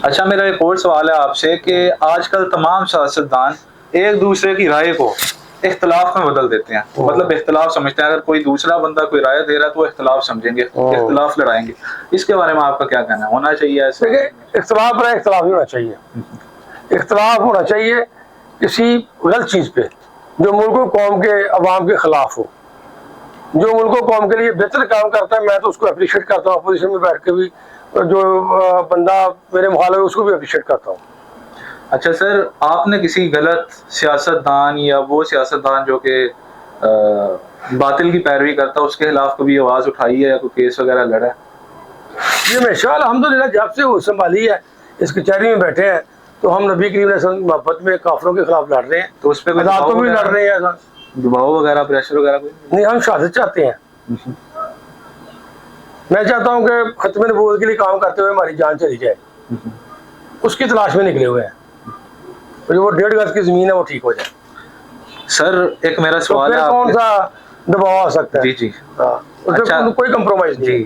अच्छा, मेरा एक और सवाल है आपसे कि आजकल तमाम सियासतदान एक दूसरे की राय को इख्तलाफ में बदल देते हैं। मतलब इख्तलाफ समझते हैं, अगर कोई दूसरा बंदा कोई राय दे रहा है तो वो इख्तलाफ समझेंगे, इख्तलाफ लड़ाएंगे। इसके बारे में आपका क्या कहना है, होना चाहिए ऐसा? देखिए, इख्तलाफ पर इख्तलाफ ही होना चाहिए। इख्तलाफ होना चाहिए किसी गलत चीज़ पे जो मुल्क कौम के अवाम के खिलाफ हो। जो मुल्क कौम के लिए बेहतर काम करता है मैं तो उसको अप्रिशिएट करता हूँ, अपोजिशन में बैठ के भी। जो बंदा मेरे मुखालिफ है उसको भी अप्रिशिएट करता हूँ। अच्छा सर, आपने किसी गलत सियासतदान या वो सियासतदान जो कि बातिल की पैरवी करता है उसके खिलाफ कभी आवाज़ उठाई है या कोई केस वगैरह लड़ा है? ये हमेशा अल्हम्दुलिल्लाह जब से वो संभाली है, इस कचहरी में बैठे हैं तो हम नबी करीम अलैहि मोहब्बत में काफिरों के खिलाफ लड़ रहे हैं, तो उस पर कोई अदालतों में भी लड़ रहे हैं। दबाव वगैरह, प्रेशर वगैरह कोई नहीं, हम शहादत चाहते हैं। मैं चाहता हूँ कि खत्म नबूवत के लिए काम करते हुए हमारी जान चली जाए, उसकी तलाश में निकले हुए हैं। जो वो 1.5 गज की जमीन है वो ठीक हो जाए। सर एक मेरा सवाल तो है, कौन सा दबाव आ सकता है? जी जी। हाँ, अच्छा, कोई कंप्रोमाइज नहीं। जी,